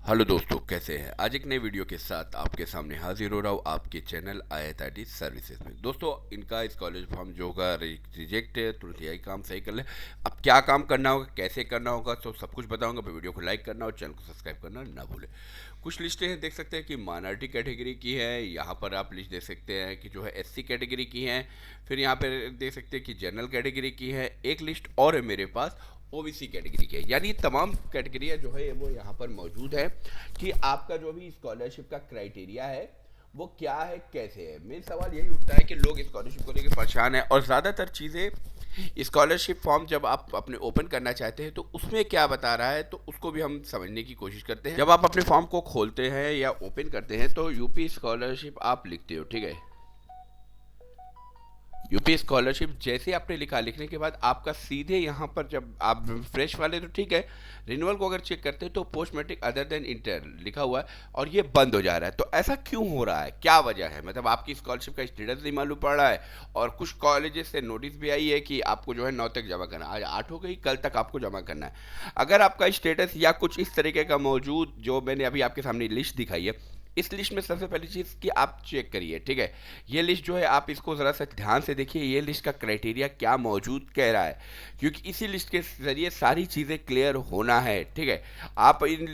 Hello दोस्तों, कैसे हैं। आज एक नई वीडियो के साथ आपके सामने हाजिर हो रहा हूँ आपके चैनल IIT सर्विसेज में। दोस्तों, इनका स्कॉलरशिप फॉर्म जो होगा रिजेक्ट है, तुरंत यही काम सही कर ले। अब क्या काम करना होगा, कैसे करना होगा, तो सब कुछ बताऊंगा। तो वीडियो को लाइक करना और चैनल को सब्सक्राइब करना ना भूलें। कुछ लिस्टें हैं, देख सकते हैं कि माइनॉरिटी कैटेगरी की है। यहाँ पर आप लिस्ट देख सकते हैं कि जो है SC कैटेगरी की है। फिर यहाँ पर देख सकते हैं कि जनरल कैटेगरी की है। एक लिस्ट और है मेरे पास, OBC कैटेगरी के। यानी तमाम कैटेगरियाँ जो है वो यहाँ पर मौजूद है कि आपका जो भी स्कॉलरशिप का क्राइटेरिया है वो क्या है, कैसे है। मेन सवाल यही उठता है कि लोग स्कॉलरशिप को लेकर परेशान है, और ज़्यादातर चीज़ें स्कॉलरशिप फॉर्म जब आप अपने ओपन करना चाहते हैं तो उसमें क्या बता रहा है, तो उसको भी हम समझने की कोशिश करते हैं। जब आप अपने फॉर्म को खोलते हैं या ओपन करते हैं तो यूपी स्कॉलरशिप आप लिखते हो, ठीक है। यूपी स्कॉलरशिप जैसे आपने लिखा, लिखने के बाद आपका सीधे यहाँ पर, जब आप फ्रेश वाले तो ठीक है, रिन्यूअल को अगर चेक करते हैं तो post matric other than inter लिखा हुआ है और ये बंद हो जा रहा है। तो ऐसा क्यों हो रहा है, क्या वजह है? मतलब आपकी स्कॉलरशिप का स्टेटस नहीं मालूम पड़ रहा है, और कुछ कॉलेजेस से नोटिस भी आई है कि आपको जो है 9 तक जमा करना, आज 8 हो गई, कल तक आपको जमा करना है। अगर आपका स्टेटस या कुछ इस तरीके का मौजूद, जो मैंने अभी आपके सामने लिस्ट दिखाई है, इस लिस्ट में सबसे पहली चीज़ कि आप चेक करिए, ठीक है। ये लिस्ट जो है आप इसको ज़रा सा ध्यान से देखिए, ये लिस्ट का क्राइटेरिया क्या मौजूद कह रहा है, क्योंकि इसी लिस्ट के ज़रिए सारी चीज़ें क्लियर होना है, ठीक है। आप इन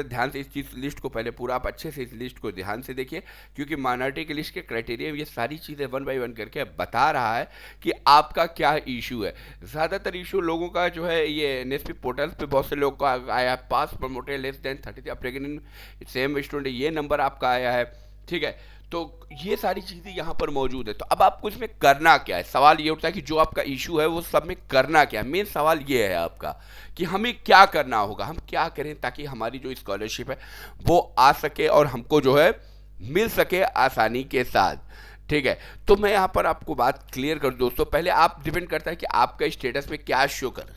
ध्यान से इस चीज़ लिस्ट को पहले पूरा आप अच्छे से इस लिस्ट को ध्यान से देखिए, क्योंकि माइनॉरिटी की लिस्ट के क्राइटेरिया ये सारी चीज़ें वन बाई वन करके बता रहा है कि आपका क्या इशू है। ज़्यादातर इशू लोगों का जो है ये NSP पोर्टल पे बहुत से लोग का आया है, pass promoted less than 33 same student, ये नंबर आपका आया है, ठीक है। तो ये सारी चीज़ें यहाँ पर मौजूद है। तो अब आपको इसमें करना क्या है, सवाल ये उठता है कि जो आपका इशू है वो सब में करना क्या है। मेन सवाल ये है आपका कि हमें क्या करना होगा, हम क्या करें ताकि हमारी जो स्कॉलरशिप है वो आ सके और हमको जो है मिल सके आसानी के साथ, ठीक है। तो मैं यहाँ पर आपको बात क्लियर कर दूं दोस्तों। पहले आप डिपेंड करता है कि आपका स्टेटस में क्या शो कर,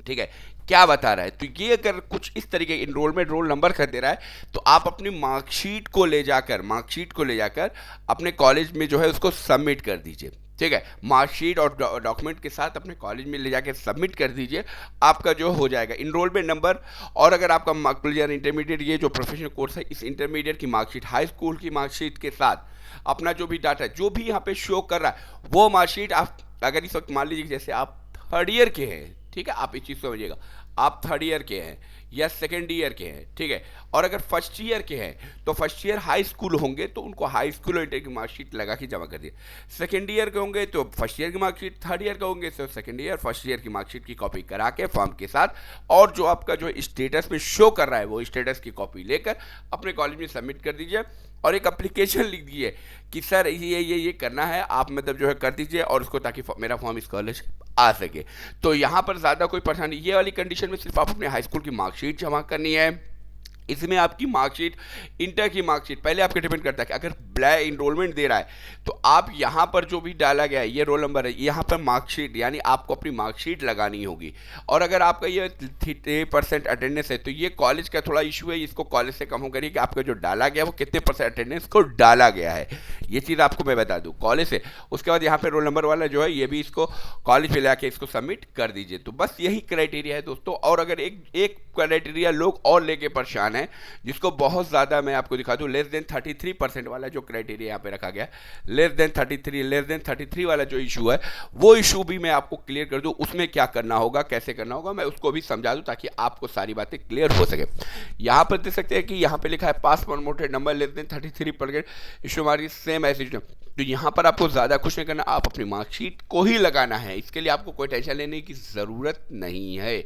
ठीक है, क्या बता रहा है। तो ये अगर कुछ इस तरीके इनरोलमेंट रोल नंबर कर दे रहा है, तो आप अपनी मार्कशीट को ले जाकर अपने कॉलेज में जो है उसको सबमिट कर दीजिए, ठीक है। मार्कशीट और डॉक्यूमेंट के साथ अपने कॉलेज में ले जाकर सबमिट कर दीजिए, आपका जो हो जाएगा इनरोलमेंट नंबर। और अगर आपका क्लियर इंटरमीडिएट, ये जो प्रोफेशनल कोर्स है, इस इंटरमीडिएट की मार्कशीट, हाई स्कूल की मार्कशीट के साथ अपना जो भी डाटा जो भी यहाँ पे शो कर रहा है वो मार्कशीट आप, अगर इस वक्त मान लीजिए जैसे आप थर्ड ईयर के हैं, ठीक है, आप इस चीज़ समझिएगा, आप थर्ड ईयर के हैं या सेकेंड ईयर के हैं, ठीक है। और अगर फर्स्ट ईयर के हैं तो फर्स्ट ईयर हाई स्कूल होंगे तो उनको हाई स्कूल और इंटर की मार्कशीट लगा के जमा कर दिए। सेकेंड ईयर के होंगे तो फर्स्ट ईयर की मार्कशीट, थर्ड ईयर के होंगे तो सेकेंड ईयर फर्स्ट ईयर की मार्कशीट की कॉपी करा के फॉर्म के साथ, और जो आपका जो स्टेटस में शो कर रहा है वो स्टेटस की कॉपी लेकर अपने कॉलेज में सबमिट कर दीजिए। और एक अप्लीकेशन लिख दिए कि सर ये करना है, आप मतलब जो है कर दीजिए, और उसको ताकि मेरा फॉर्म स्कॉलरशिप आ सके। तो यहाँ पर ज़्यादा कोई परेशानी, ये वाली कंडीशन में सिर्फ आप अपने हाई स्कूल की मार्कशीट जमा करनी है। इसमें आपकी मार्कशीट, इंटर की मार्कशीट, पहले आपके डिपेंड करता है कि अगर ब्लैक इनरोलमेंट दे रहा है तो आप यहाँ पर जो भी डाला गया है, ये रोल नंबर है, यहाँ पर मार्कशीट, यानी आपको अपनी मार्कशीट लगानी होगी। और अगर आपका ये 3% अटेंडेंस है तो ये कॉलेज का थोड़ा इशू है, इसको कॉलेज से कम करिए कि आपका जो डाला गया वो कितने % अटेंडेंस को डाला गया है, ये चीज़ आपको मैं बता दूँ कॉलेज से। उसके बाद यहाँ पर रोल नंबर वाला जो है ये भी इसको कॉलेज पे लाके इसको सबमिट कर दीजिए। तो बस यही क्राइटेरिया है दोस्तों। और अगर एक क्राइटेरिया लोग और लेके परेशान है, जिसको बहुत ज़्यादा मैं आपको दिखा दूँ, लेस देन 33% वाला जो क्राइटेरिया यहाँ पे रखा गया, लेस देन 33 वाला जो इशू है, वो इशू भी मैं आपको क्लियर कर दूँ। उसमें क्या करना होगा, कैसे करना होगा, मैं उसको भी समझा दूँ ताकि आपको सारी बातें क्लियर हो सके। यहाँ पर देख सकते हैं कि यहाँ पे लिखा है pass promoted number less than 33% issue mark same as. तो यहाँ पर आपको ज़्यादा कुछ नहीं करना, आप अपनी मार्कशीट को ही लगाना है। इसके लिए आपको कोई टेंशन लेने की ज़रूरत नहीं है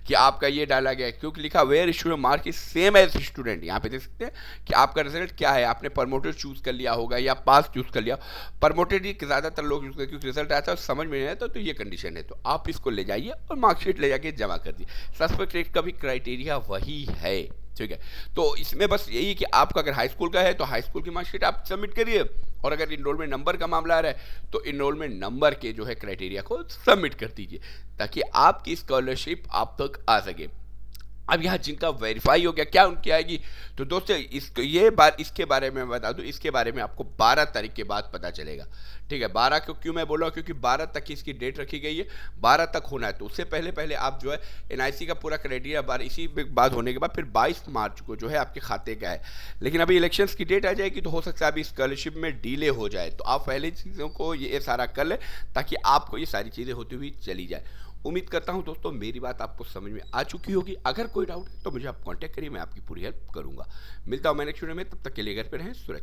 कि आपका ये डाला गया है, क्योंकि लिखा where student mark is same as student. यहाँ पे देख सकते हैं कि आपका रिजल्ट क्या है, आपने प्रमोटेड चूज़ कर लिया होगा या पास चूज़ कर लिया। प्रमोटेड ही ज़्यादातर लोग यूज़ करते, क्योंकि रिजल्ट आता है समझ में नहीं आता, तो ये कंडीशन है। तो आप इसको ले जाइए और मार्कशीट ले जाके जमा कर दीजिए। सस्पेक्ट रेट का भी क्राइटेरिया वही है, ठीक है। तो इसमें बस यही कि आपका अगर हाई स्कूल का है तो हाई स्कूल की मार्कशीट आप सबमिट करिए, और अगर इनरोलमेंट नंबर का मामला आ रहा है तो इनरोलमेंट नंबर के जो है क्राइटेरिया को सबमिट कर दीजिए ताकि आपकी स्कॉलरशिप आप तक आ सके। अब यहाँ जिनका वेरीफाई हो गया क्या उनकी आएगी? तो दोस्तों इसके बारे में मैं बता दूं, इसके बारे में आपको 12 तारीख के बाद पता चलेगा। ठीक है, 12 को क्यों मैं बोल रहा हूँ, क्योंकि 12 तक की इसकी डेट रखी गई है, 12 तक होना है। तो उससे पहले पहले आप जो है एनआईसी का पूरा क्राइटेरिया बार इसी बाद होने के बाद फिर 22 मार्च को जो है आपके खाते का है। लेकिन अभी इलेक्शंस की डेट आ जाएगी तो हो सकता है अभी स्कॉलरशिप में डिले हो जाए, तो आप पहले चीज़ों को ये सारा कर लें ताकि आपको ये सारी चीज़ें होती हुई चली जाए। उम्मीद करता हूं दोस्तों मेरी बात आपको समझ में आ चुकी होगी। अगर कोई डाउट है तो मुझे आप कांटेक्ट करिए, मैं आपकी पूरी हेल्प करूंगा। मिलता हूं मैं नेक्स्ट वीडियो में, तब तक के लिए घर पे रहें सुरक्षित।